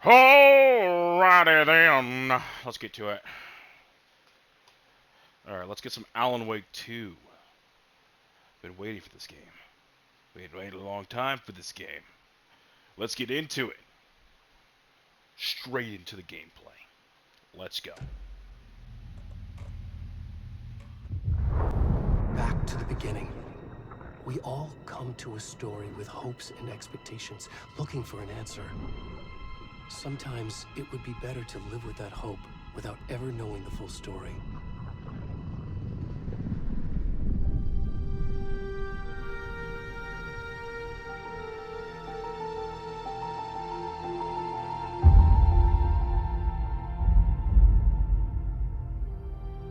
Alrighty then. Let's get to it. Alright, let's get some Alanwake 2. Been waiting for this game. Waited a long time for this game. Let's get into it. Straight into the gameplay. Let's go. Back to the beginning. We all come to a story with hopes and expectations, looking for an answer. Sometimes it would be better to live with that hope without ever knowing the full story.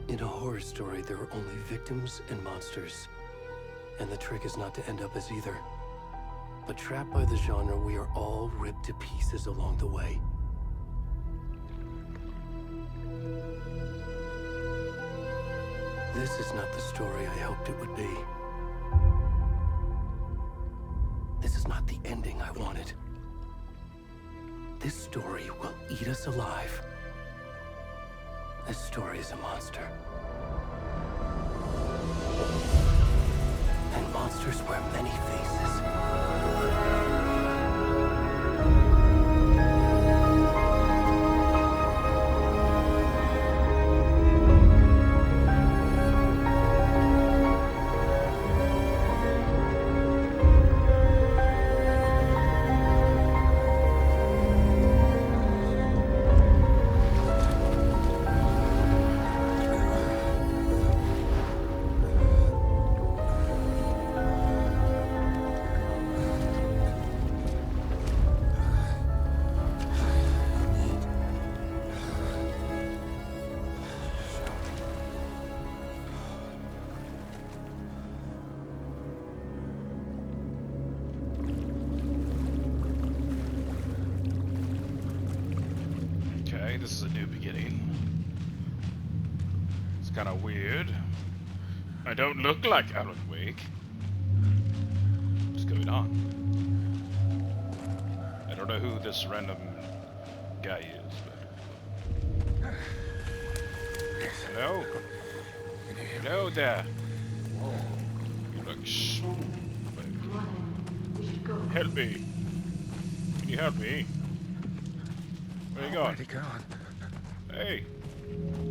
In a horror story, there are only victims and monsters. And the trick is not to end up as either. But trapped by the genre, we are all ripped to pieces along the way. This is not the story I hoped it would be. This is not the ending I wanted. This story will eat us alive. This story is a monster. And monsters wear many faces. This is a new beginning. It's kind of weird. I don't look like Alanwake. What's going on? I don't know who this random guy is, but... Hello? Hello there. You look Help me. Can you help me? Where you going? Hey,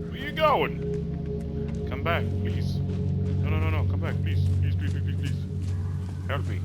where you going? Come back, please. No, come back, please. Please. Help me.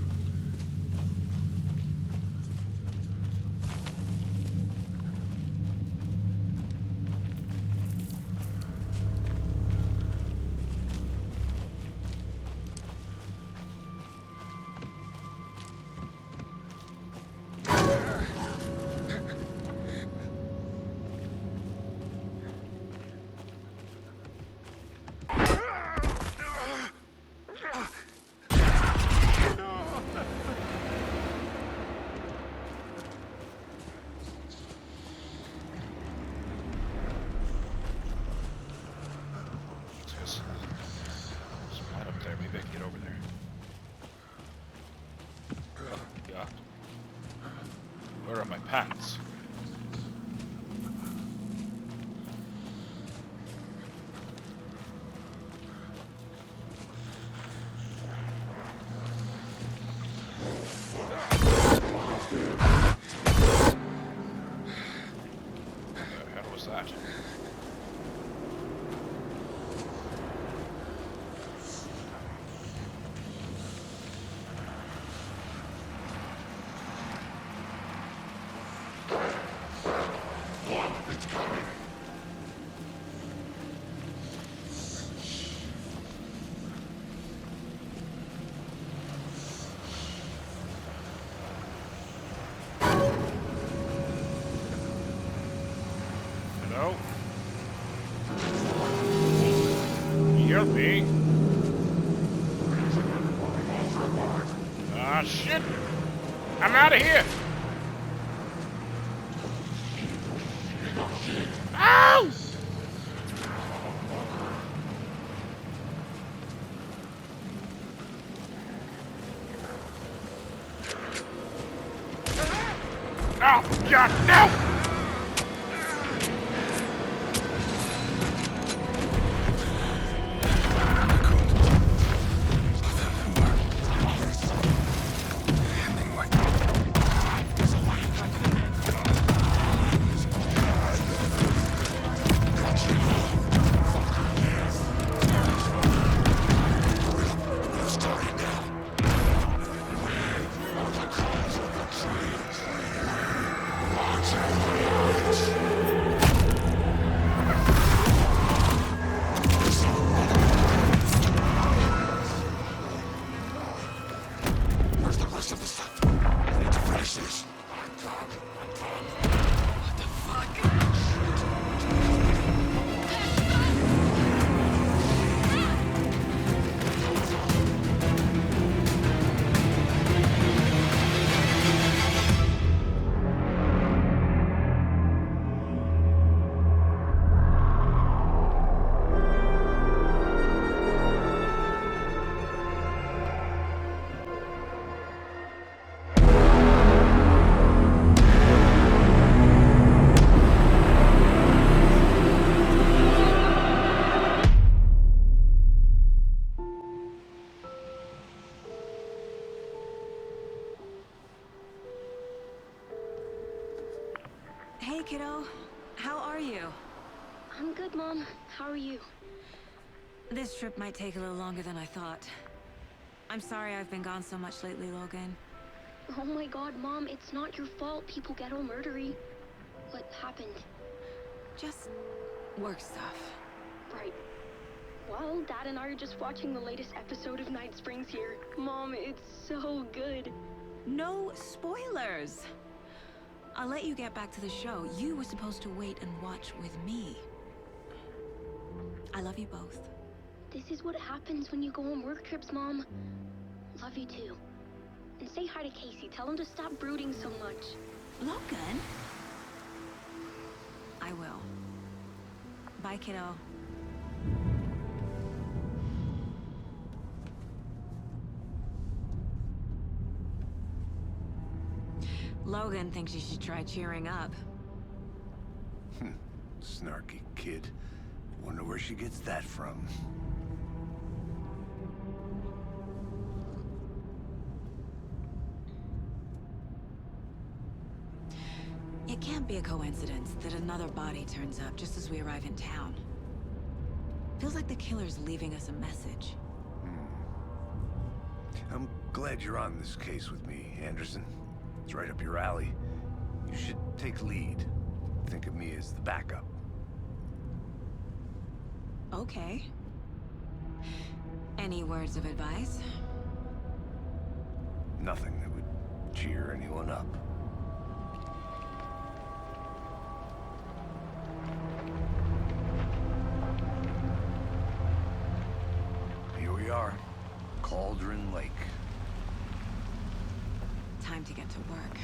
Maybe I can get over there. God. Where are my pants? What the hell was that? Hello? Can you help me? Ah, shit! I'm out of here! Ow! Oh, God, no! Hey, kiddo. How are you? I'm good, Mom. How are you? This trip might take a little longer than I thought. I'm sorry I've been gone so much lately, Logan. Oh my god, Mom, it's not your fault people get all murdery. What happened? Just work stuff. Right. Well, Dad and I are just watching the latest episode of Night Springs here. Mom, it's so good. No spoilers! I'll let you get back to the show. You were supposed to wait and watch with me. I love you both. This is what happens when you go on work trips, Mom. Love you too. And say hi to Casey. Tell him to stop brooding so much. Logan? I will. Bye, kiddo. Logan thinks you should try cheering up. Snarky kid. Wonder where she gets that from. It can't be a coincidence that another body turns up just as we arrive in town. Feels like the killer's leaving us a message. I'm glad you're on this case with me, Anderson. It's right up your alley. You should take lead. Think of me as the backup. Okay. Any words of advice? Nothing that would cheer anyone up. Here we are. Cauldron Lake. Time to get to work.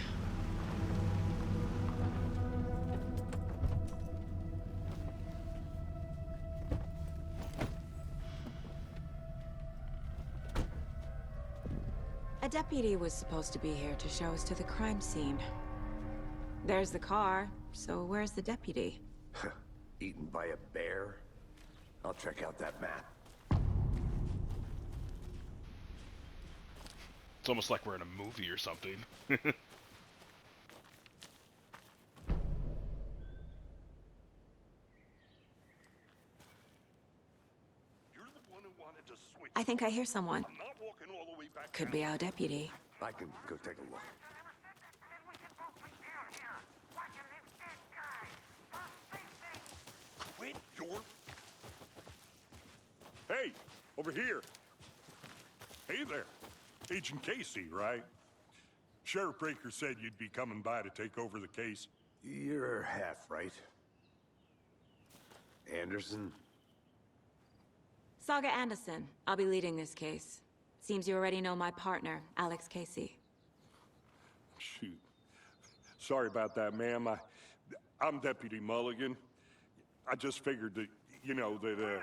A deputy was supposed to be here to show us to the crime scene. There's the car, so where's the deputy? Eaten by a bear? I'll check out that map. It's almost like we're in a movie or something. I think I hear someone. I'm not walking all the way back Could down. be our deputy. I can go take a look. Quit your... Hey, over here. Hey there. Agent Casey, right? Sheriff Breaker said you'd be coming by to take over the case. You're half right. Anderson? Saga Anderson. I'll be leading this case. Seems you already know my partner, Alex Casey. Shoot. Sorry about that, ma'am. I'm Deputy Mulligan. I just figured that, you know, that,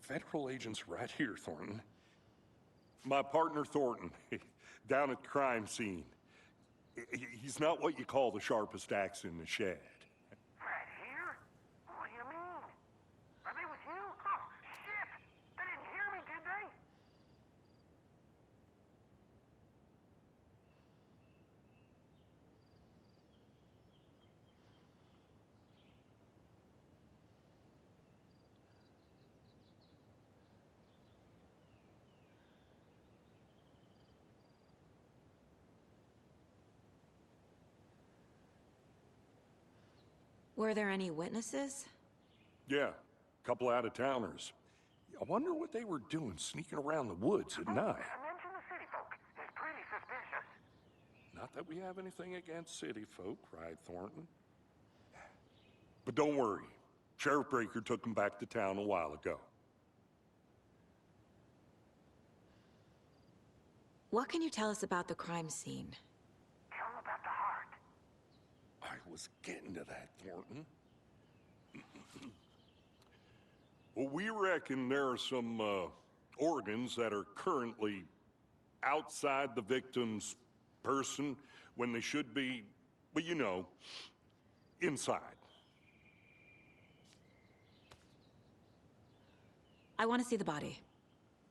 Federal agent's right here, Thornton. My partner, Thornton, down at the crime scene. He's not what you call the sharpest axe in the shed. Right here? What do you mean? Are they with you? Oh, shit! They didn't hear me, did they? Were there any witnesses? Yeah, a couple out-of-towners. I wonder what they were doing sneaking around the woods at night. Mention the city folk. It's pretty suspicious. Not that we have anything against city folk, right, Thornton? But don't worry. Sheriff Breaker took them back to town a while ago. What can you tell us about the crime scene? Tell them about the heart. I was getting to that, Thornton. Well, we reckon there are some organs that are currently outside the victim's person when they should be, well, you know, inside. I want to see the body.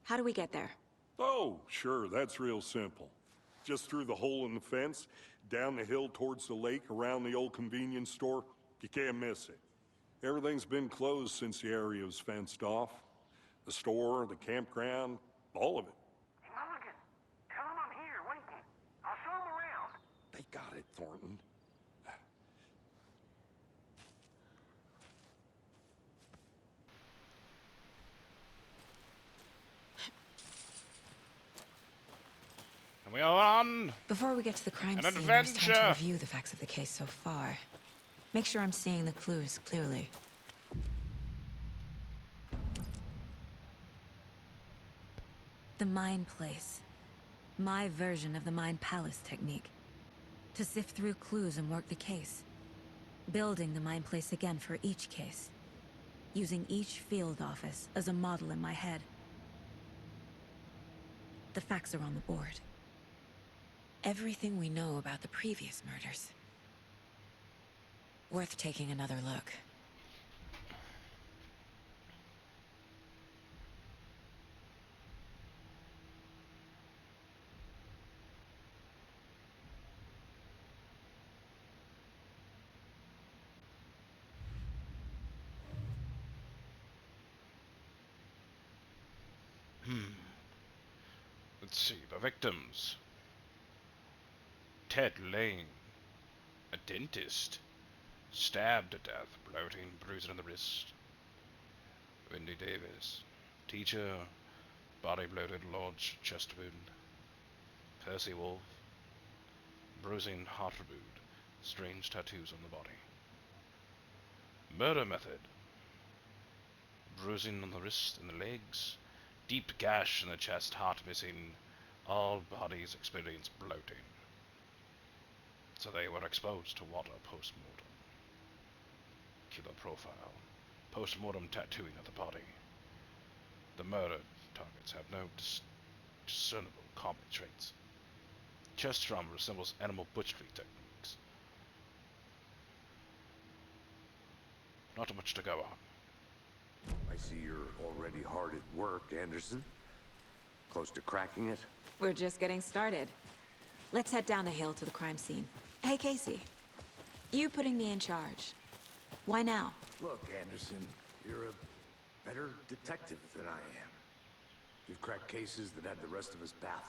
How do we get there? Oh, sure, that's real simple. just through the hole in the fence, down the hill towards the lake, around the old convenience store. You can't miss it. Everything's been closed since the area was fenced off. The store, the campground, all of it. Hey, Mulligan, tell him I'm here waiting. I'll show him around. They got it, Thornton. And we are on Before we get to the crime an scene, there's time to adventure. review the facts of the case so far. Make sure I'm seeing the clues clearly. The Mind Place. My version of the Mind Palace technique. To sift through clues and work the case. Building the Mind Place again for each case. Using each field office as a model in my head. The facts are on the board. Everything we know about the previous murders. Worth taking another look. Let's see, the victims. Ted Lane, a dentist, stabbed to death, bloating, bruising on the wrist. Wendy Davis, teacher, body bloated, large chest wound. Percy Wolf, bruising, heart wound, strange tattoos on the body. Murder method. Bruising on the wrist and the legs, deep gash in the chest, heart missing, all bodies experience bloating. So they were exposed to water post-mortem. Killer profile. Post-mortem tattooing of the body. The murdered targets have no discernible common traits. Chest trauma resembles animal butchery techniques. Not much to go on. I see you're already hard at work, Anderson. Close to cracking it? We're just getting started. Let's head down the hill to the crime scene. Hey, Casey. You putting me in charge. Why now? Look, Anderson, you're a better detective than I am. You've cracked cases that had the rest of us baffled.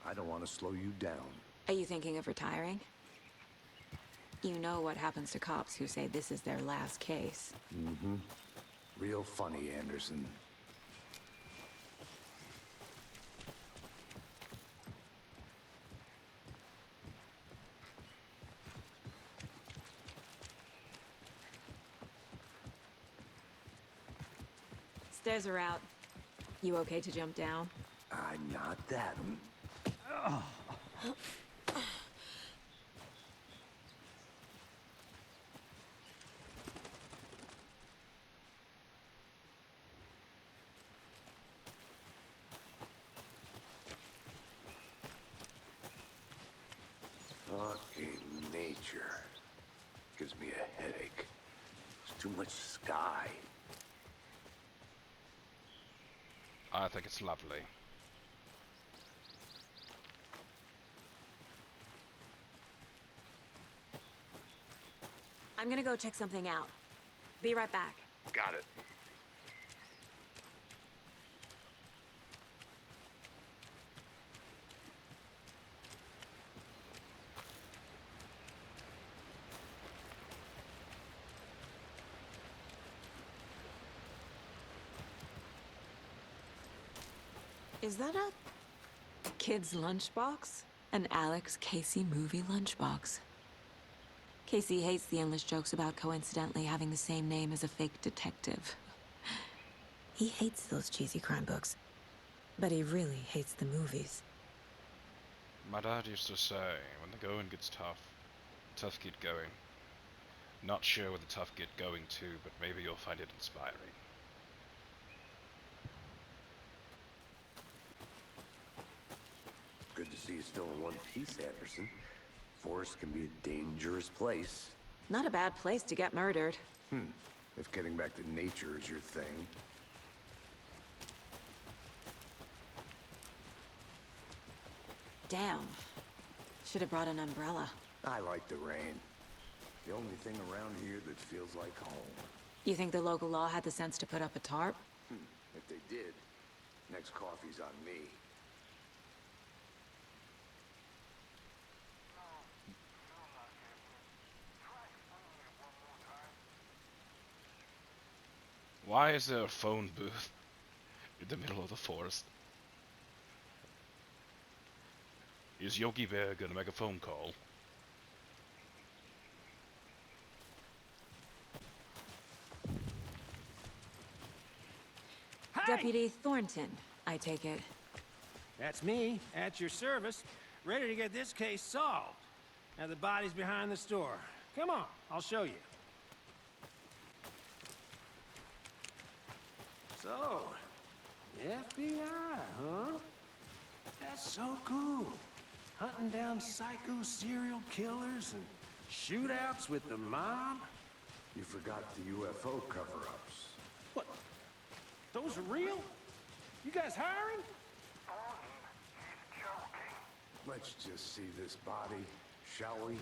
I don't want to slow you down. Are you thinking of retiring? You know what happens to cops who say this is their last case. Mm-hmm. Real funny, Anderson. Stairs are out. You okay to jump down? I'm not that. Fucking nature. Gives me a headache. There's too much sky. I think it's lovely. I'm gonna go check something out. Be right back. Got it. Is that a kid's lunchbox? An Alex Casey movie lunchbox. Casey hates the endless jokes about coincidentally having the same name as a fake detective. He hates those cheesy crime books, but he really hates the movies. My dad used to say, when the going gets tough, tough get going. Not sure where the tough get going to, but maybe you'll find it inspiring. Good to see you still in one piece, Anderson. Forest can be a dangerous place. Not a bad place to get murdered. If getting back to nature is your thing. Damn. Should have brought an umbrella. I like the rain. The only thing around here that feels like home. You think the local law had the sense to put up a tarp? If they did, next coffee's on me. Why is there a phone booth in the middle of the forest? Is Yogi Bear gonna make a phone call? Deputy Thornton, I take it. That's me, at your service, ready to get this case solved. Now the body's behind the store. Come on, I'll show you. So, FBI, huh? That's so cool. Hunting down psycho serial killers and shootouts with the mob. You forgot the UFO cover-ups. What? Those are real? You guys hiring? Let's just see this body, shall we?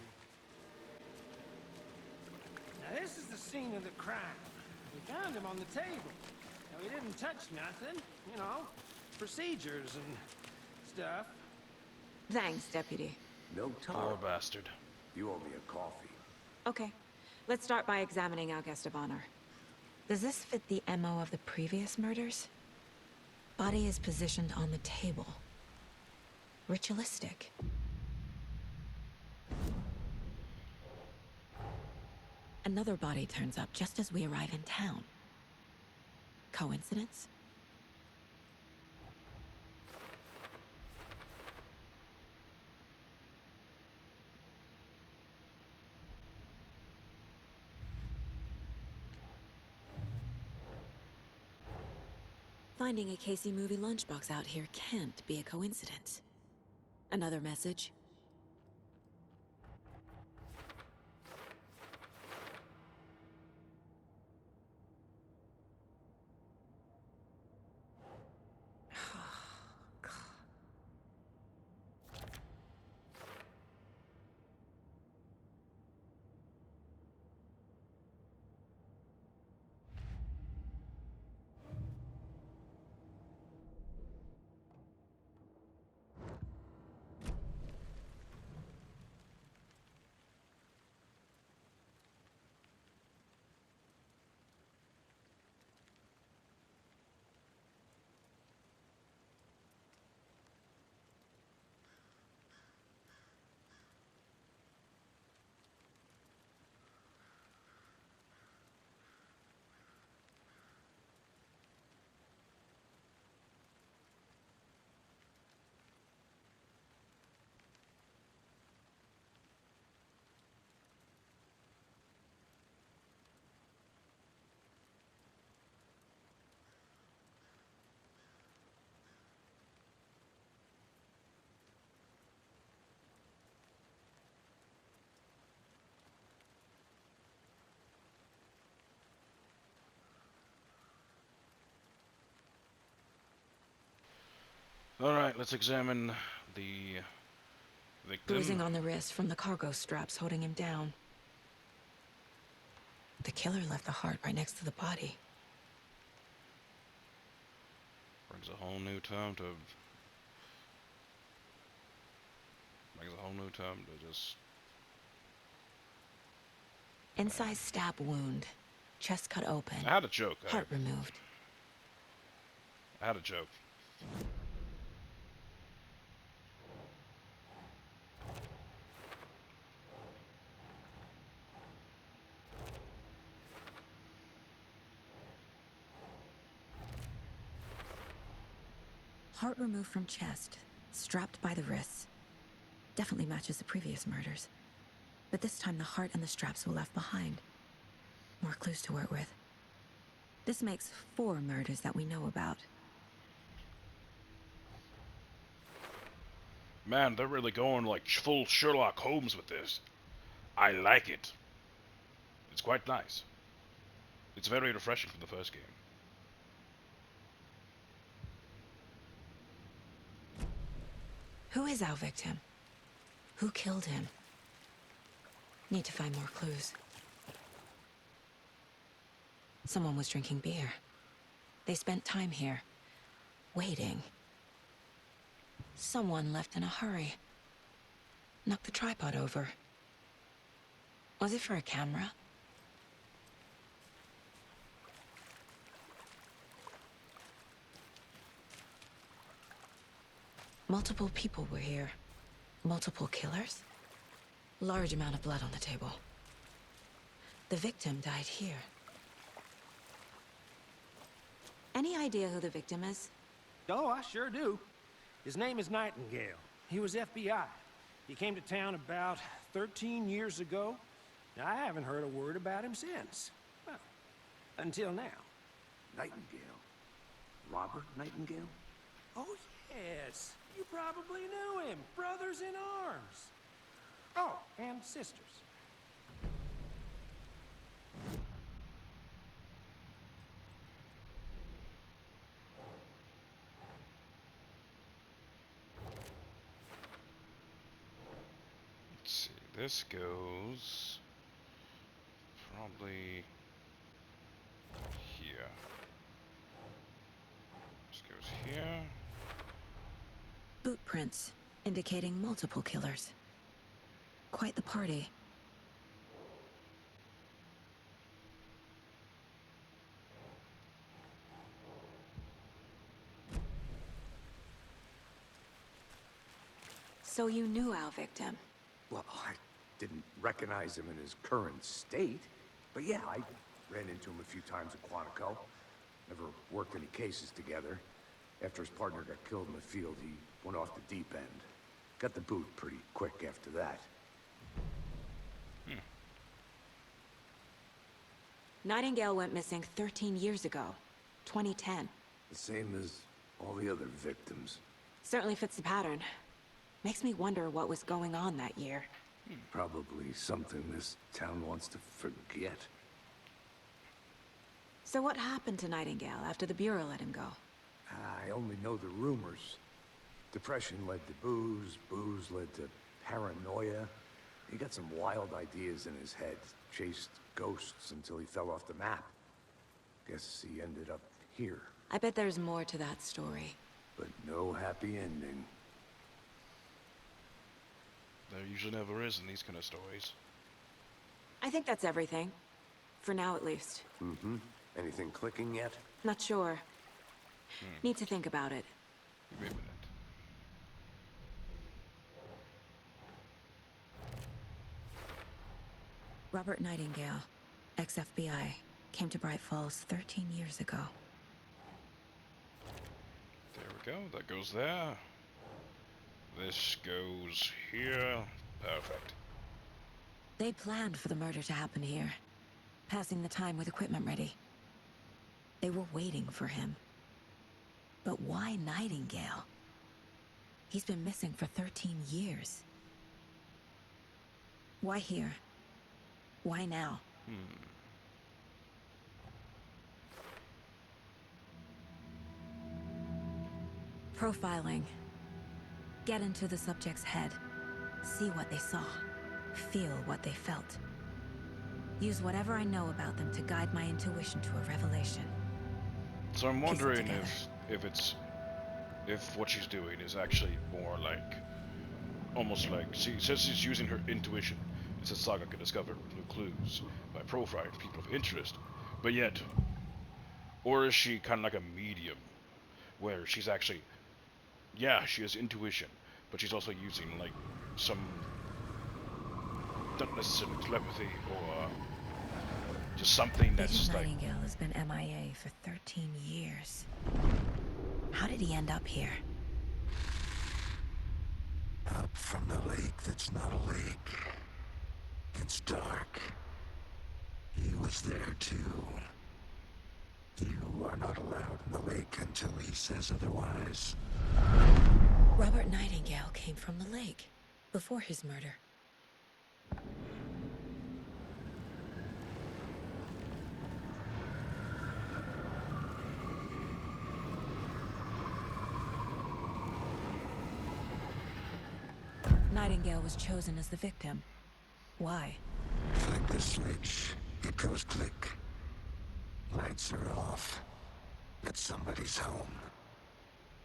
Now this is the scene of the crime. We found him on the table. Now he didn't touch nothing, you know, procedures and stuff. Thanks, Deputy. No Poor tarp. bastard. You owe me a coffee. Okay. Let's start by examining our guest of honor. Does this fit the MO of the previous murders? Body is positioned on the table. Ritualistic. Another body turns up just as we arrive in town. Coincidence? Finding a Casey movie lunchbox out here can't be a coincidence. Another message? Alright, let's examine the victim. Bruising on the wrist from the cargo straps holding him down. The killer left the heart right next to the body. Brings a whole new term to... just... Incised stab wound. Chest cut open. I had a joke. Heart removed. I had a joke. Heart removed from chest, strapped by the wrists. Definitely matches the previous murders. But this time the heart and the straps were left behind. More clues to work with. This makes 4 murders that we know about. Man, they're really going like full Sherlock Holmes with this. I like it. It's quite nice. It's very refreshing from the first game. Who is our victim? Who killed him? Need to find more clues. Someone was drinking beer. They spent time here, waiting. Someone left in a hurry. Knocked the tripod over. Was it for a camera? Multiple people were here. Multiple killers? Large amount of blood on the table. The victim died here. Any idea who the victim is? Oh, I sure do. His name is Nightingale. He was FBI. He came to town about 13 years ago. I haven't heard a word about him since. Well, until now. Nightingale? Robert Nightingale? Oh, yes. You probably knew him. Brothers in arms. Oh, and sisters. Let's see. This goes probably here. This goes here. Boot prints, indicating multiple killers. Quite the party. So you knew our victim? Well, I didn't recognize him in his current state. But yeah, I ran into him a few times at Quantico. Never worked any cases together. After his partner got killed in the field, he went off the deep end. Got the boot pretty quick after that. Nightingale went missing 13 years ago. 2010. The same as all the other victims. Certainly fits the pattern. Makes me wonder what was going on that year. Probably something this town wants to forget. So what happened to Nightingale after the Bureau let him go? I only know the rumors. Depression led to booze, booze led to paranoia. He got some wild ideas in his head, chased ghosts until he fell off the map. Guess he ended up here, I bet there's more to that story. but no happy ending. There usually never is in these kind of stories. I think that's everything. For now, at least. Mm-hmm. Anything clicking yet? Not sure. Need to think about it. Wait a minute. Robert Nightingale, ex-FBI, came to Bright Falls 13 years ago. There we go. That goes there. This goes here. Perfect. They planned for the murder to happen here, passing the time with equipment ready. They were waiting for him. But why Nightingale? He's been missing for 13 years. Why here? Why now? Profiling. Get into the subject's head. See what they saw. Feel what they felt. Use whatever I know about them to guide my intuition to a revelation. So I'm Piece it wondering together. if what she's doing is actually more like, almost like, she says she's using her intuition. It's a saga can discover new clues by profiling people of interest, but yet, or is she kind of like a medium, where she's actually, yeah, she has intuition, but she's also using like some, not necessarily telepathy or just something that's Agent like. Nightingale has been MIA for 13 years. How did he end up here? Up from the lake that's not a lake. It's dark. He was there too. You are not allowed in the lake until he says otherwise. Robert Nightingale came from the lake, before his murder. Nightingale was chosen as the victim. Why? Flick the switch. It goes click. Lights are off. But somebody's home.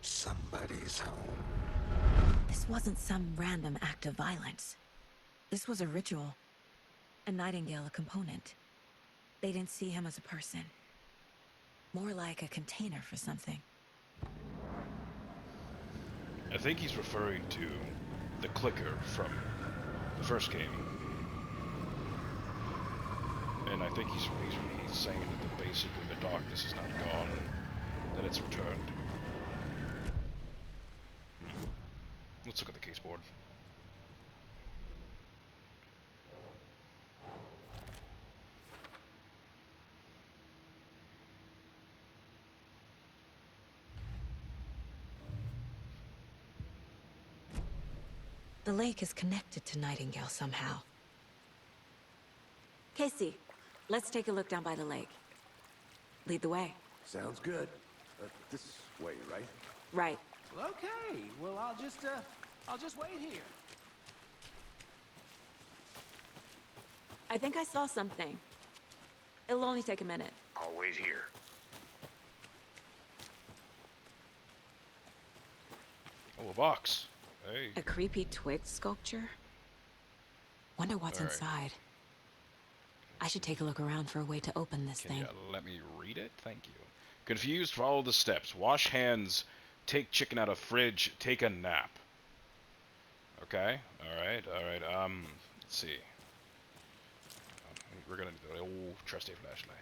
Somebody's home. This wasn't some random act of violence. This was a ritual. And Nightingale a component. They didn't see him as a person. More like a container for something. I think he's referring to the clicker from the first game. And I think he's saying that basically the darkness is not gone, that it's returned. Let's look at the case board. The lake is connected to Nightingale somehow. Casey, let's take a look down by the lake. Lead the way. Sounds good. This way, right? Right. Well, okay. Well, I'll just wait here. I think I saw something. It'll only take a minute. I'll wait here. Oh, a box. Hey. A creepy twig sculpture? Wonder what's All right. inside. I should take a look around for a way to open this Can thing. you let me read it? Thank you. Confused? Follow the steps. Wash hands. Take chicken out of fridge. Take a nap. Okay. Alright. Let's see. We're gonna do the old trusty flashlight.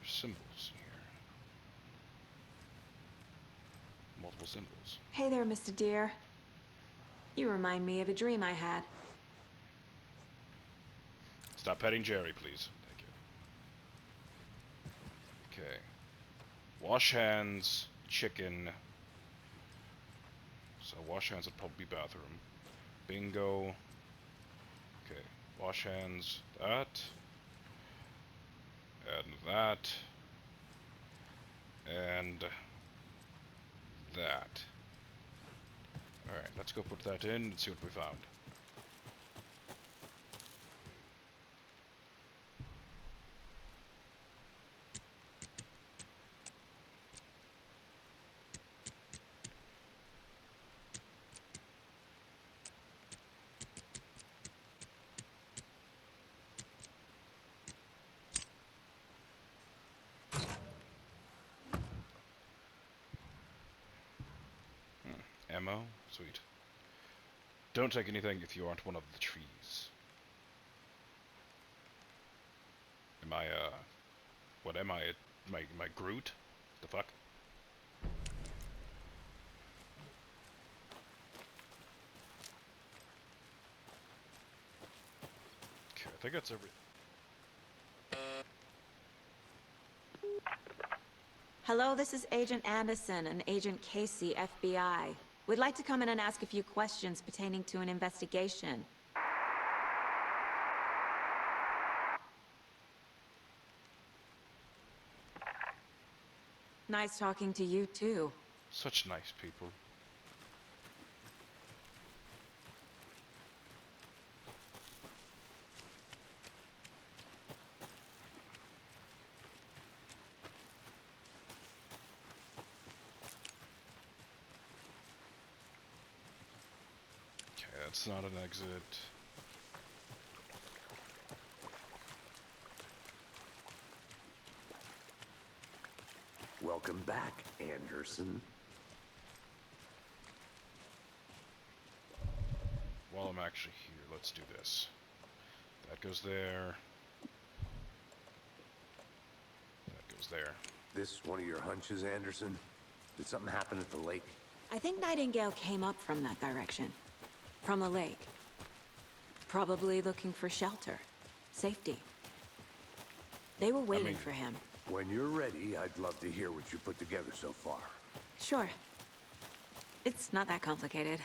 There's symbols here. Multiple symbols. Hey there, Mr. Deer. You remind me of a dream I had. Stop petting Jerry, please. Thank you. Okay. Wash hands, chicken. So wash hands would probably be bathroom. Bingo. Okay. Wash hands, that. And that. And that. Alright, let's go put that in and see what we found. Ammo? Sweet. Don't take anything if you aren't one of the trees. Am I, what am I? My Groot? The fuck? Okay, I think that's everything. Hello, this is Agent Anderson and Agent Casey, FBI. We'd like to come in and ask a few questions pertaining to an investigation. Nice talking to you, too. Such nice people. Okay, that's not an exit. Welcome back, Anderson. While I'm actually here, let's do this. That goes there. That goes there. This one of your hunches, Anderson? Did something happen at the lake? I think Nightingale came up from that direction. From the lake. Probably looking for shelter. Safety. They were waiting for him. When you're ready, I'd love to hear what you put together so far. Sure. It's not that complicated.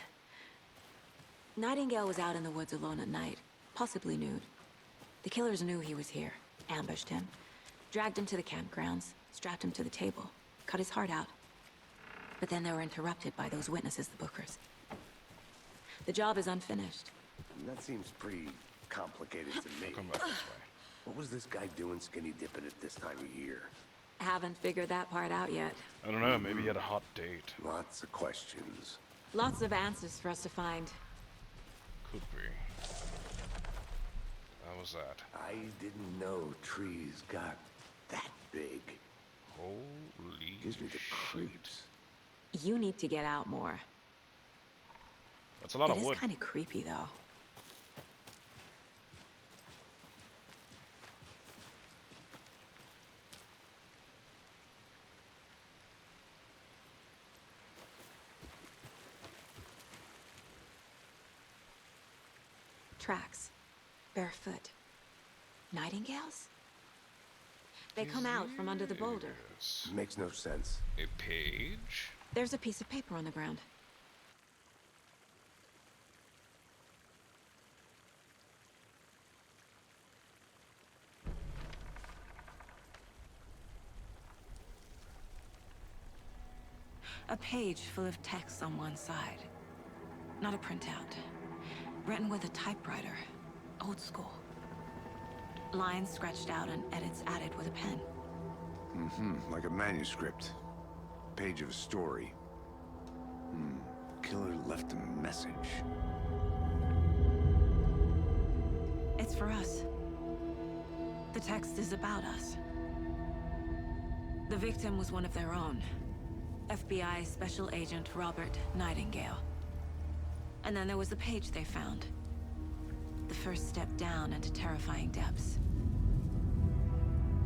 Nightingale was out in the woods alone at night, possibly nude. The killers knew he was here, ambushed him, dragged him to the campgrounds, strapped him to the table, cut his heart out. But then they were interrupted by those witnesses, the Bookers. The job is unfinished. That seems pretty complicated to me. Come back this way. What was this guy doing skinny dipping at this time of year? Haven't figured that part out yet. I don't know, maybe he had a hot date. Lots of questions. Lots of answers for us to find. Could be. How was that? I didn't know trees got that big. Holy Gives me the shit. creeps. You need to get out more. That's a lot It of is wood. kind of creepy, though. Tracks. Barefoot. Nightingales? They come out from under the boulder. Yes. Makes no sense. A page? There's a piece of paper on the ground. A page full of text on one side. Not a printout. Written with a typewriter. Old school. Lines scratched out and edits added with a pen. Like a manuscript. Page of a story. Killer left a message. It's for us. The text is about us. The victim was one of their own. FBI Special Agent Robert Nightingale. And then there was the page they found. The first step down into terrifying depths.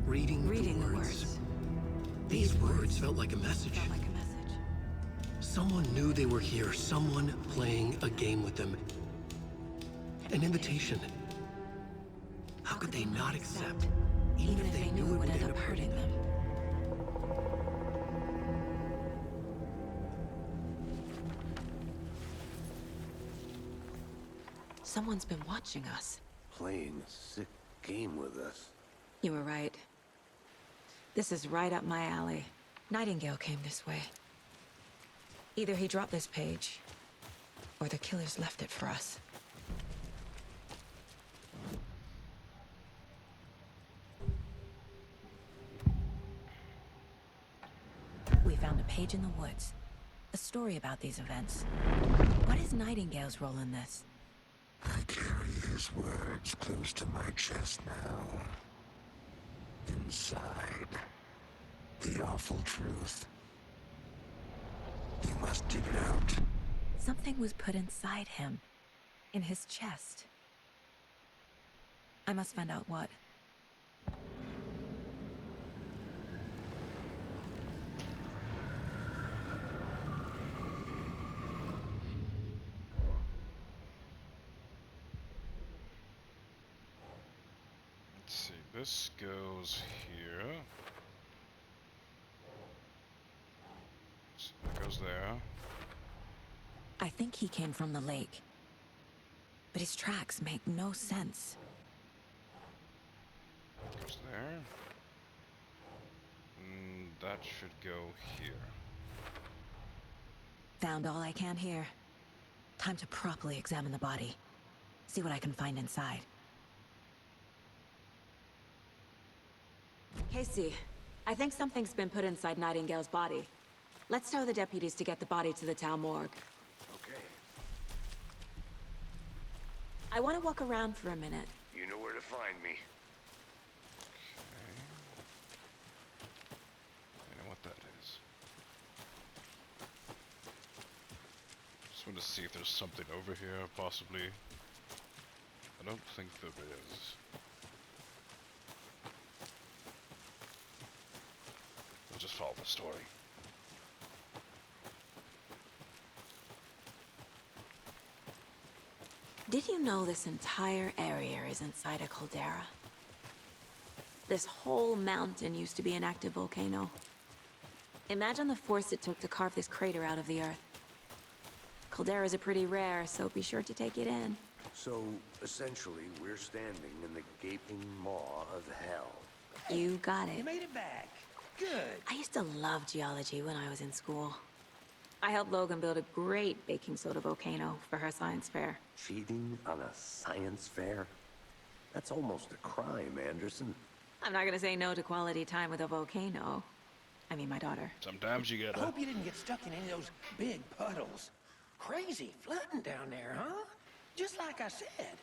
Reading the words. These words felt like a message. Felt like a message. Someone knew they were here. Someone playing a game with them. An invitation. How could they not accept? Even if they knew it would end up hurting them. Someone's been watching us. Playing a sick game with us. You were right. This is right up my alley. Nightingale came this way. Either he dropped this page, or the killers left it for us. We found a page in the woods. A story about these events. What is Nightingale's role in this? I carry his words close to my chest now. Inside, the awful truth. You must dig it out. Something was put inside him. In his chest. I must find out what. Let's see, this goes here. So that goes there. I think he came from the lake. But his tracks make no sense. Goes there. That should go here. Found all I can here. Time to properly examine the body. See what I can find inside. Casey, I think something's been put inside Nightingale's body. Let's tell the deputies to get the body to the town morgue. Okay. I want to walk around for a minute. You know where to find me. I know what that is. Just want to see if there's something over here, possibly. I don't think there is. We'll just follow the story. Did you know this entire area is inside a caldera? This whole mountain used to be an active volcano. Imagine the force it took to carve this crater out of the earth. Calderas are pretty rare, so be sure to take it in. So, essentially, we're standing in the gaping maw of hell. You got it. You made it back. Good. I used to love geology when I was in school. I helped Logan build a great baking soda volcano for her science fair. Cheating on a science fair? That's almost a crime, Anderson. I'm not gonna say no to quality time with a volcano. I mean, my daughter. Sometimes you I gotta. hope you didn't get stuck in any of those big puddles. Crazy flooding down there, huh? Just like I said.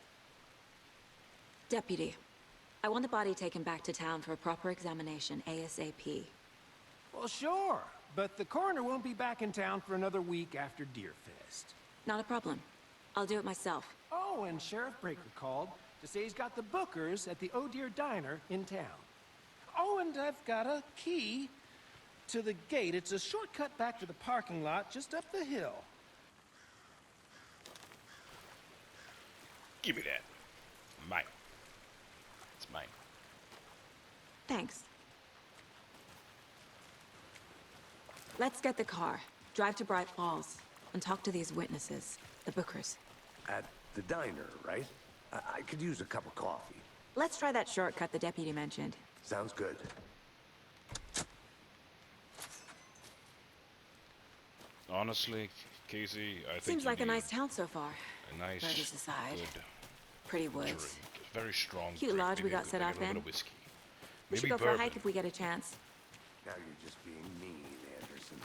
Deputy, I want the body taken back to town for a proper examination ASAP. Well, sure. But the coroner won't be back in town for another week after Deerfest. Not a problem. I'll do it myself. Oh, and Sheriff Breaker called to say he's got the Bookers at the Oh Dear Diner in town. Oh, and I've got a key to the gate. It's a shortcut back to the parking lot just up the hill. Give me that. Mine. It's mine. Thanks. Let's get the car, drive to Bright Falls, and talk to these witnesses, the Bookers. At the diner, right? I could use a cup of coffee. Let's try that shortcut the deputy mentioned. Sounds good. Honestly, Casey, I think Seems you like a need nice town so far. a nice, Birdies aside. good Pretty drink. woods. A very strong Cute drink. lodge we Maybe got a set good- up maybe a little in. bit of whiskey. We should Maybe go for a bourbon. hike if we get a chance. Now you're just being mean, Anderson.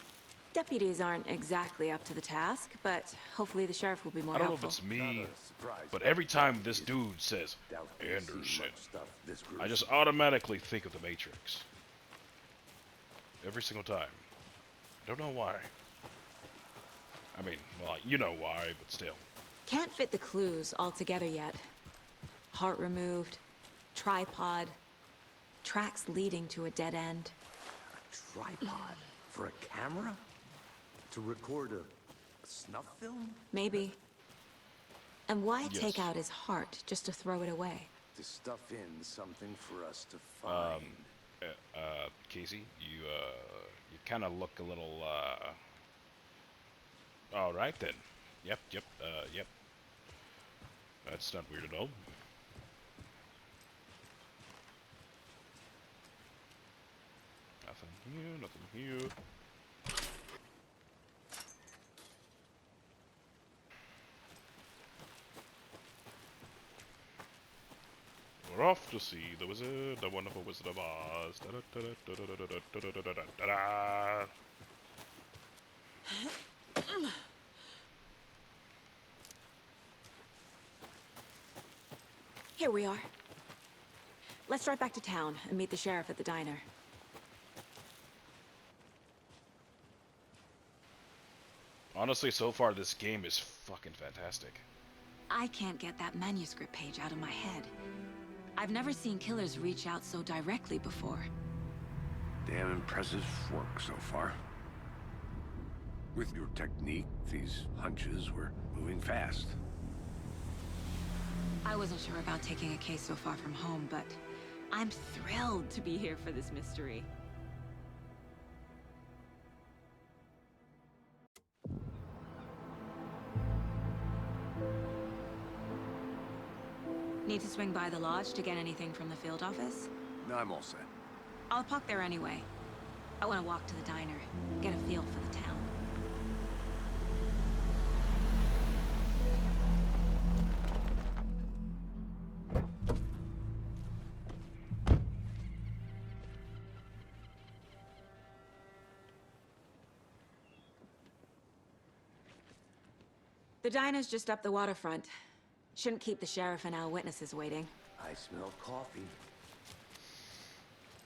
Deputies aren't exactly up to the task, but hopefully the sheriff will be more I don't know if helpful. it's me, Not a surprise, but every time this dude says Doubt they've seen Anderson, much stuff this I just gruesome. automatically think of the Matrix. Every single time. Don't know why. I mean, well, you know why, but still. Can't fit the clues all together yet. Heart removed, tripod, tracks leading to a dead end. A tripod for a camera? To record a snuff film? Maybe. And why Yes. take out his heart just to throw it away? To stuff in something for us to find. Casey, you kind of look a little, all right then. Yep. That's not weird at all. Nothing here. We're off to see the wizard, the wonderful Wizard of Oz. Da-da-da-da-da-da-da-da-da-da-da. Here we are. Let's drive back to town and meet the sheriff at the diner. Honestly, so far this game is fucking fantastic. I can't get that manuscript page out of my head. I've never seen killers reach out so directly before. Damn impressive work so far. With your technique, these hunches were moving fast. I wasn't sure about taking a case so far from home, but I'm thrilled to be here for this mystery. Need to swing by the lodge to get anything from the field office? No, I'm all set. I'll park there anyway. I want to walk to the diner, get a feel for the town. The diner's just up the waterfront. Shouldn't keep the sheriff and our witnesses waiting. I smell coffee.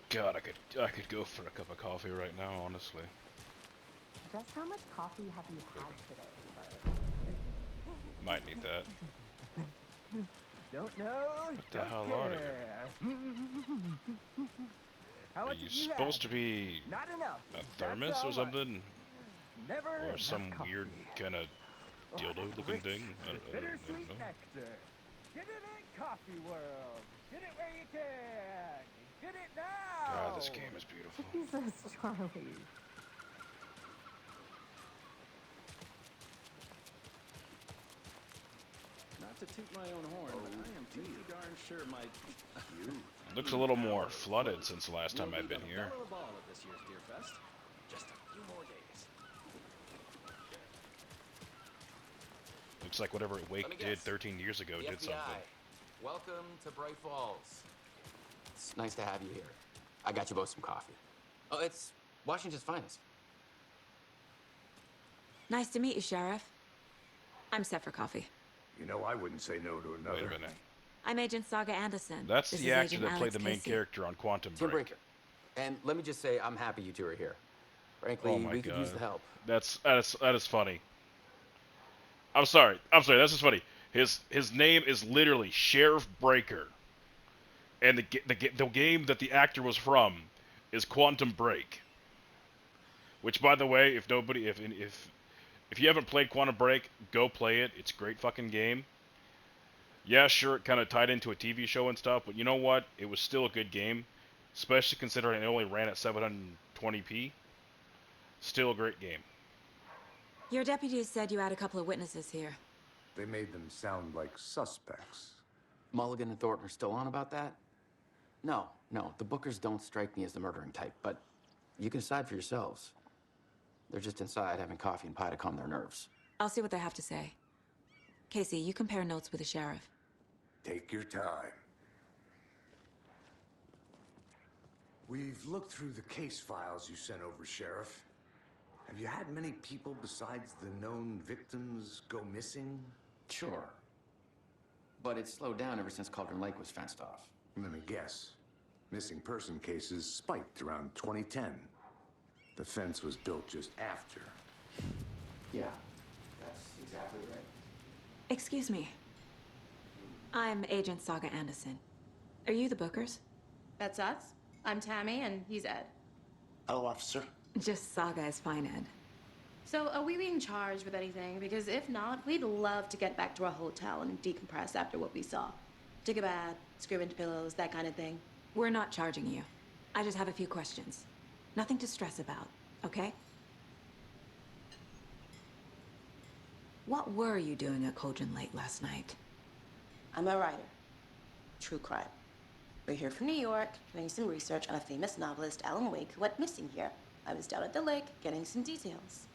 God, I could go for a cup of coffee right now, honestly. Just how much coffee have you had today? Might need that. Don't know. What the hell are you? How Are much you did you supposed have? to be Not enough. a That's thermos how or much. something? Never Or enough some coffee. weird kind of dildo looking Rich, thing? I don't bittersweet know. nectar. Get it in Coffee World. Get it where you can. Get it now. God, this game is beautiful. Jesus, Charlie. Not to toot my own horn, but I am pretty darn sure my Looks a little more flooded since the last time I've been here. Bell of the ball at this year's Deerfest. Just a few more days. looks like whatever Wake Let me did guess. 13 years ago The did FBI. something. Welcome to Bright Falls. It's nice to have you here. I got you both some coffee. Oh, it's Washington's finest. Nice to meet you, Sheriff. I'm set for coffee. You know, I wouldn't say no to another. Wait a minute. I'm Agent Saga Anderson. That's This the is actor Agent that played Alex the main Casey. character on Quantum Tim Break. Brinker. And let me just say, I'm happy you two are here. Frankly, Oh my we could god. use the help. That is funny. I'm sorry. That's just funny. His name is literally Sheriff Breaker, and the game that the actor was from is Quantum Break. Which, by the way, if you haven't played Quantum Break, go play it. It's a great fucking game. Yeah, sure, it kind of tied into a TV show and stuff, but you know what? It was still a good game, especially considering it only ran at 720p. Still a great game. Your deputies said you had a couple of witnesses here. They made them sound like suspects. Mulligan and Thornton are still on about that? No, the Bookers don't strike me as the murdering type, but you can decide for yourselves. They're just inside having coffee and pie to calm their nerves. I'll see what they have to say. Casey, you compare notes with the sheriff. Take your time. We've looked through the case files you sent over, Sheriff. Have you had many people besides the known victims go missing? Sure. But it's slowed down ever since Cauldron Lake was fenced off. Let me guess. Missing person cases spiked around 2010. The fence was built just after. Yeah, that's exactly right. Excuse me. I'm Agent Saga Anderson. Are you the Bookers? That's us. I'm Tammy, and he's Ed. Hello, officer. Just Saga is fine, Ed. So, are we being charged with anything? Because if not, we'd love to get back to our hotel and decompress after what we saw. Take a bath, scream into pillows, that kind of thing. We're not charging you. I just have a few questions. Nothing to stress about, okay? What were you doing at Cauldron Lake last night? I'm a writer. True crime. We're here from New York, doing some research on a famous novelist, Alanwake, who went missing here. I was down at the lake, getting some details.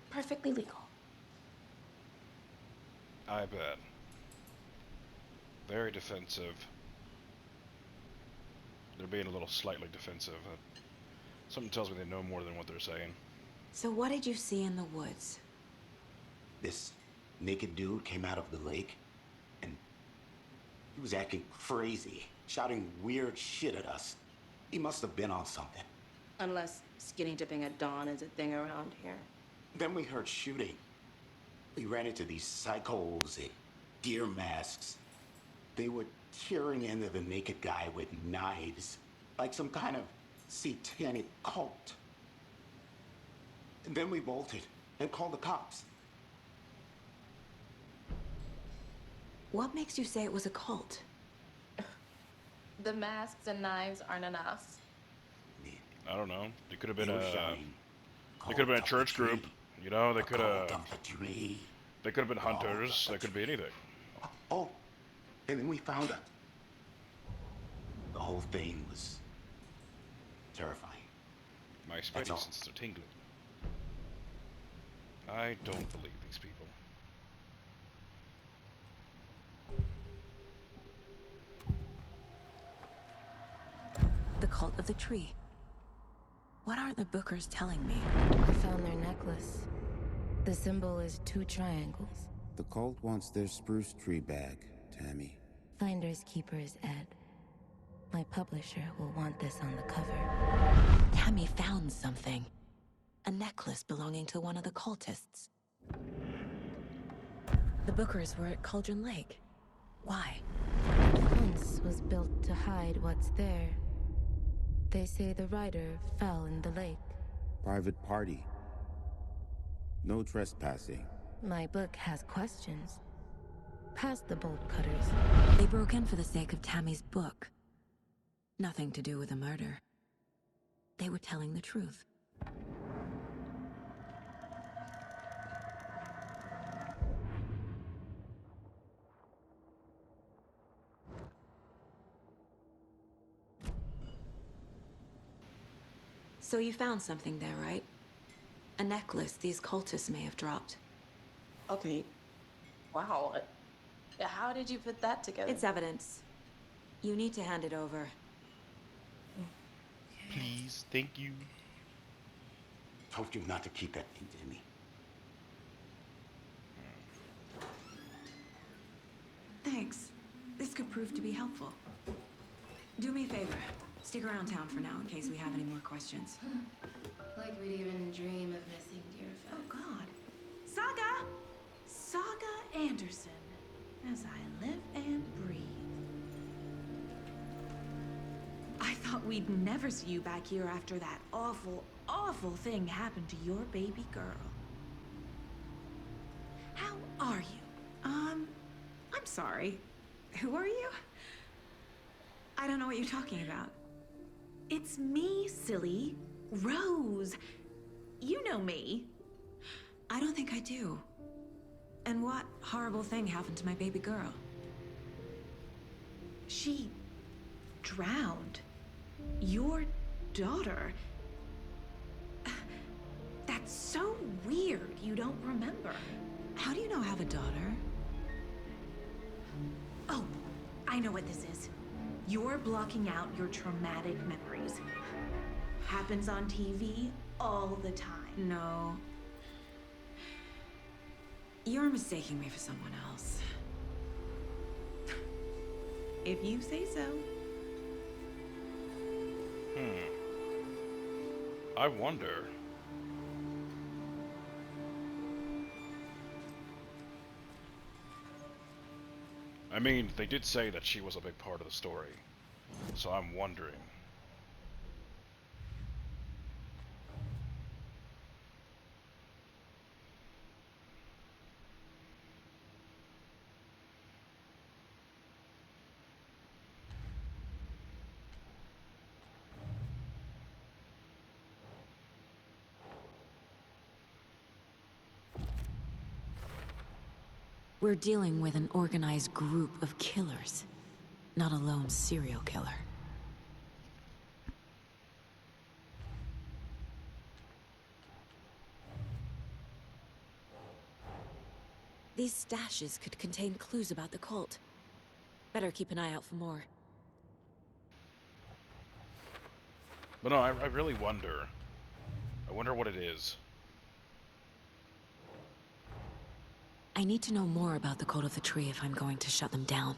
Perfectly legal. I bet. Very defensive. They're being a little slightly defensive. Something tells me they know more than what they're saying. So what did you see in the woods? This naked dude came out of the lake, and he was acting crazy, shouting weird shit at us. He must have been on something. Unless skinny dipping at dawn is a thing around here. Then we heard shooting. We ran into these psychos in deer masks. They were tearing into the naked guy with knives, like some kind of satanic cult. And then we bolted and called the cops. What makes you say it was a cult? The masks and knives aren't enough. I don't know. They could have been They were a. shouting, They could have been a "Cult church of the group. tree. You know, they could have. Cult of the tree." They could have been hunters. They could be anything. Oh, and then we found her. The whole thing was terrifying. My That's spidey all. senses are tingling. I don't believe these people. The cult of the tree. What aren't the Bookers telling me? I found their necklace. The symbol is 2 triangles. The cult wants their spruce tree back, Tammy. Finders keepers, Ed. My publisher will want this on the cover. Tammy found something. A necklace belonging to one of the cultists. The Bookers were at Cauldron Lake. Why? The fence was built to hide what's there. They say the writer fell in the lake. Private party. No trespassing. My book has questions. Past the bolt cutters. They broke in for the sake of Tammy's book. Nothing to do with a murder. They were telling the truth. So you found something there, right? A necklace these cultists may have dropped. Okay. Wow. How did you put that together? It's evidence. You need to hand it over. Please, thank you. Told you not to keep that thing to me. Thanks. This could prove to be helpful. Do me a favor. Stick around town for now in case we have any more questions. Like we'd even dream of missing Deerfield. Oh, God. Saga! Saga Anderson. As I live and breathe. I thought we'd never see you back here after that awful, awful thing happened to your baby girl. How are you? I'm sorry. Who are you? I don't know what you're talking about. It's me, silly. Rose. You know me. I don't think I do. And what horrible thing happened to my baby girl? She drowned. Your daughter. That's so weird you don't remember. How do you know I have a daughter? Oh, I know what this is. You're blocking out your traumatic memories. Happens on TV all the time. No. You're mistaking me for someone else. If you say so. I wonder. I mean, they did say that she was a big part of the story, so I'm wondering. We're dealing with an organized group of killers, not a lone serial killer. These stashes could contain clues about the cult. Better keep an eye out for more. But no, I really wonder. I wonder what it is. I need to know more about the Cult of the Tree if I'm going to shut them down.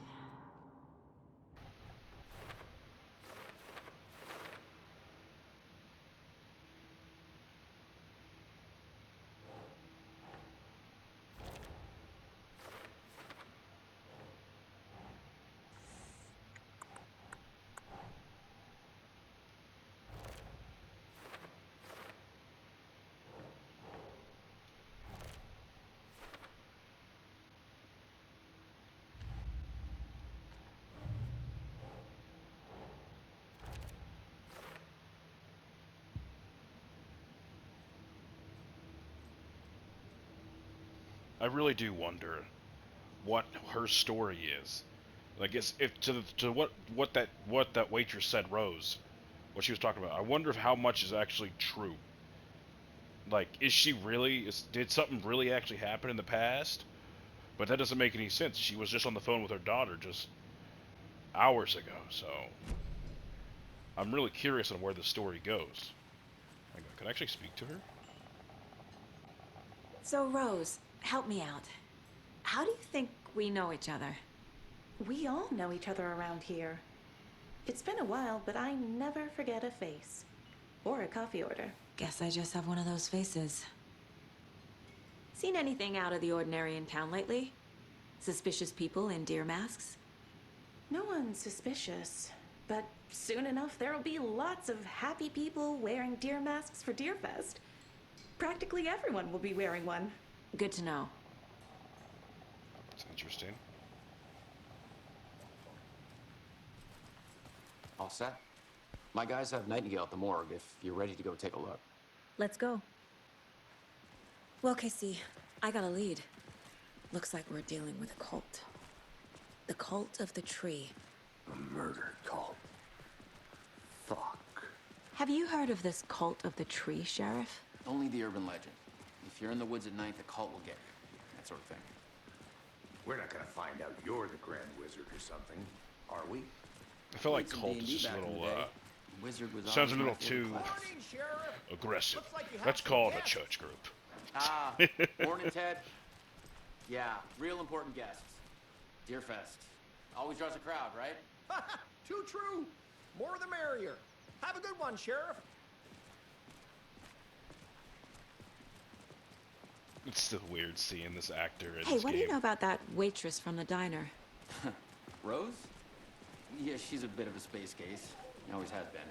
I really do wonder what her story is. Like, if to what that waitress said, Rose, what she was talking about. I wonder if how much is actually true. Like, is she really? Did something really actually happen in the past? But that doesn't make any sense. She was just on the phone with her daughter just hours ago. So I'm really curious on where the story goes. Hang on, can I actually speak to her? So, Rose, help me out. How do you think we know each other? We all know each other around here. It's been a while, but I never forget a face. Or a coffee order. Guess I just have one of those faces. Seen anything out of the ordinary in town lately? Suspicious people in deer masks? No one's suspicious. But soon enough, there'll be lots of happy people wearing deer masks for Deerfest. Practically everyone will be wearing one. Good to know. It's interesting. All set? My guys have Nightingale at the morgue if you're ready to go take a look. Let's go. Well, Casey, I got a lead. Looks like we're dealing with a cult. The Cult of the Tree. A murder cult. Fuck. Have you heard of this Cult of the Tree, Sheriff? Only the urban legend. If you're in the woods at night, the cult will get you. That sort of thing. We're not gonna find out you're the Grand Wizard or something, are we? I feel like Played some Colt is D&D just a back in the little, day. Wizard was sounds a always my little favorite too class. aggressive. Looks like you have Let's some call it a guests. church group. Ah, morning, Ted. Yeah, real important guests. Deerfest. Always draws a crowd, right? Too true. More the merrier. Have a good one, Sheriff. It's still weird seeing this actor in Hey, this what do game. you know about that waitress from the diner? Rose? Yeah, she's a bit of a space case. Always has been.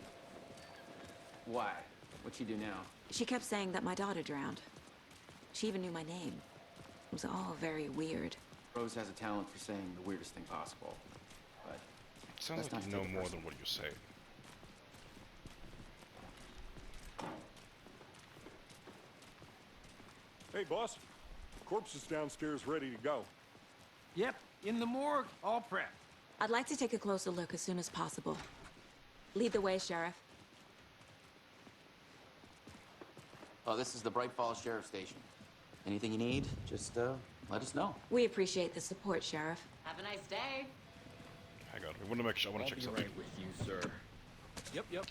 Why? What'd she do now? She kept saying that my daughter drowned. She even knew my name. It was all very weird. Rose has a talent for saying the weirdest thing possible. But It sounds that's like not you to know take it more personal. than what you say. Hey, boss. Corpse is downstairs ready to go. Yep, in the morgue, all prepped. I'd like to take a closer look as soon as possible. Lead the way, Sheriff. Oh, this is the Bright Falls Sheriff Station. Anything you need, just let us know. We appreciate the support, Sheriff. Have a nice day. Hang on, I want to make sure. I want to check something. Right with you, sir. Yep.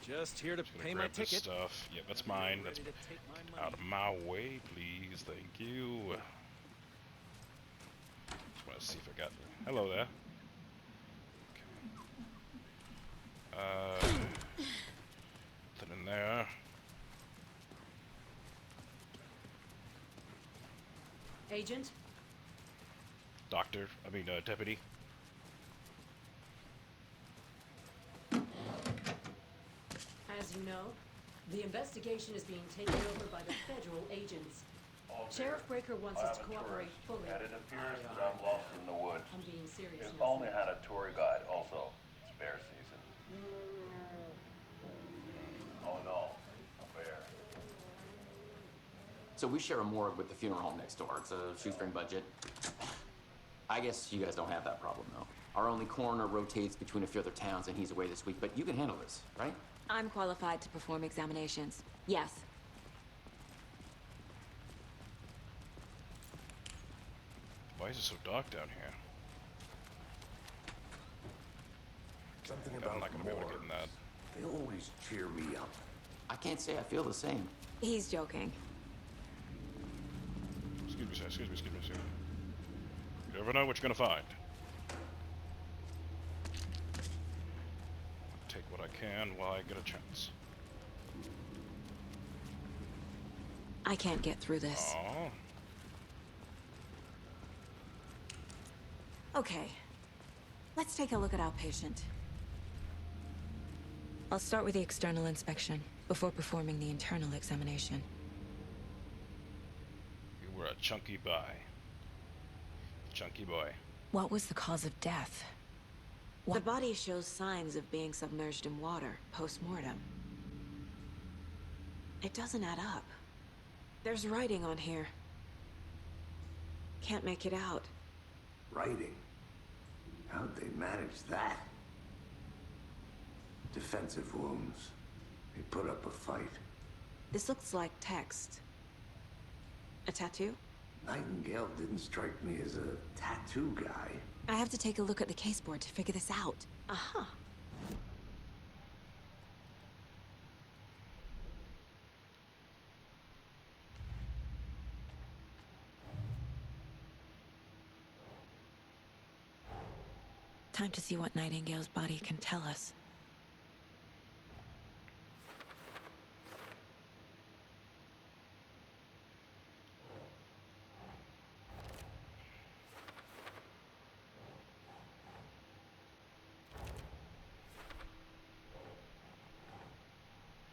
Just here to Just gonna pay my grab this ticket. stuff. Yep, that's mine. That's Ready to take my out of my way, please. Thank you. Just want to see if I got. Hello there. Okay. Nothing in there. Agent? Doctor. I mean, deputy. As you know, the investigation is being taken over by the federal agents. Sheriff Breaker wants us to cooperate fully. And it appears that I'm lost in the woods. I'm being serious. If Nelson. only had a tour guide also. It's bear season. Oh no, a bear. So we share a morgue with the funeral home next door. It's a shoestring budget. I guess you guys don't have that problem, though. Our only coroner rotates between a few other towns, and he's away this week. But you can handle this, right? I'm qualified to perform examinations. Yes. Why is it so dark down here? Something I'm about not gonna be able to get in that. They always cheer me up. I can't say I feel the same. He's joking. Excuse me, sir. Excuse me. You never know what you're gonna find. Take what I can while I get a chance. I can't get through this. Oh. Okay. Let's take a look at our patient. I'll start with the external inspection before performing the internal examination. You were a chunky boy. Chunky boy. What was the cause of death? The body shows signs of being submerged in water post-mortem. It doesn't add up. There's writing on here. Can't make it out. Writing? How'd they manage that? Defensive wounds. They put up a fight. This looks like text. A tattoo? Nightingale didn't strike me as a tattoo guy. I have to take a look at the caseboard to figure this out. Uh-huh. Time to see what Nightingale's body can tell us.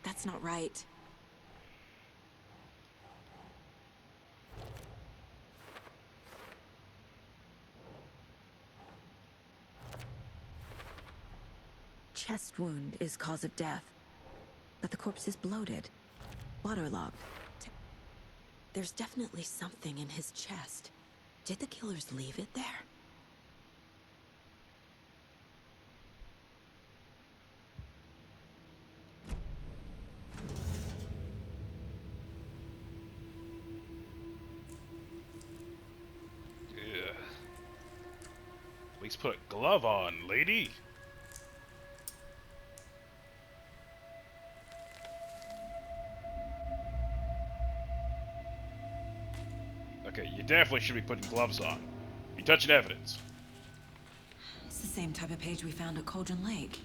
That's not right. Chest wound is cause of death, but the corpse is bloated, waterlogged. There's definitely something in his chest. Did the killers leave it there? Yeah. least put a glove on, lady. Okay, you definitely should be putting gloves on. You're touching evidence. It's the same type of page we found at Cauldron Lake.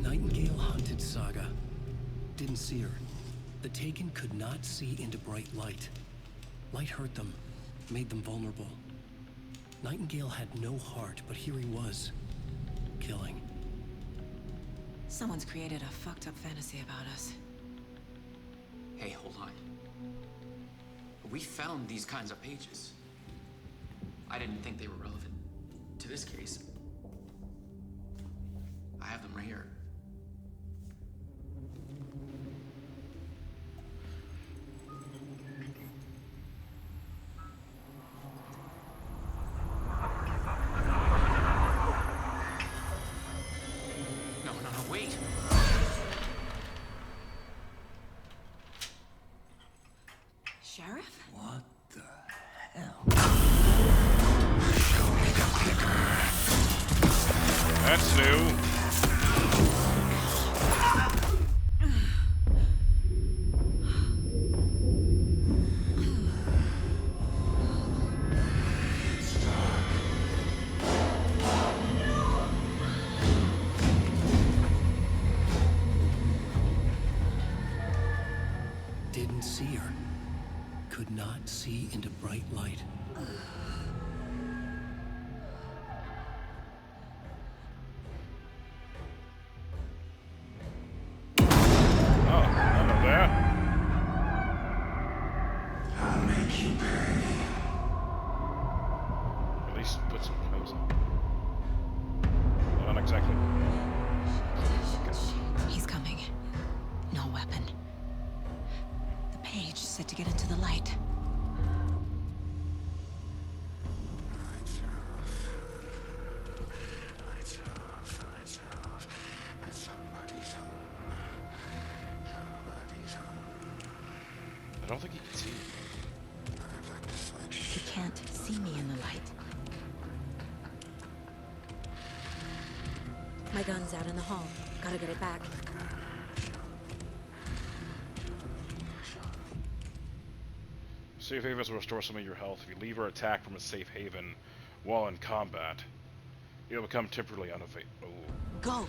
Nightingale hunted Saga. Didn't see her. The Taken could not see into bright light. Light hurt them, made them vulnerable. Nightingale had no heart, but here he was, killing. Someone's created a fucked up fantasy about us. Hey, hold on. We found these kinds of pages. I didn't think they were relevant to this case. I have them right here. No, wait. Sheriff? What the hell? Show me the clicker. That's new. Didn't see her. Could not see into bright light. I'll make you pay. At least put some clothes on. Not exactly. He's coming. No weapon. The page said to get into the light. I don't think he can see me. He can't see me in the light. My gun's out in the hall. Gotta get it back. Safe havens will restore some of your health if you leave or attack from a safe haven while in combat. You'll become temporarily unavailable. Go!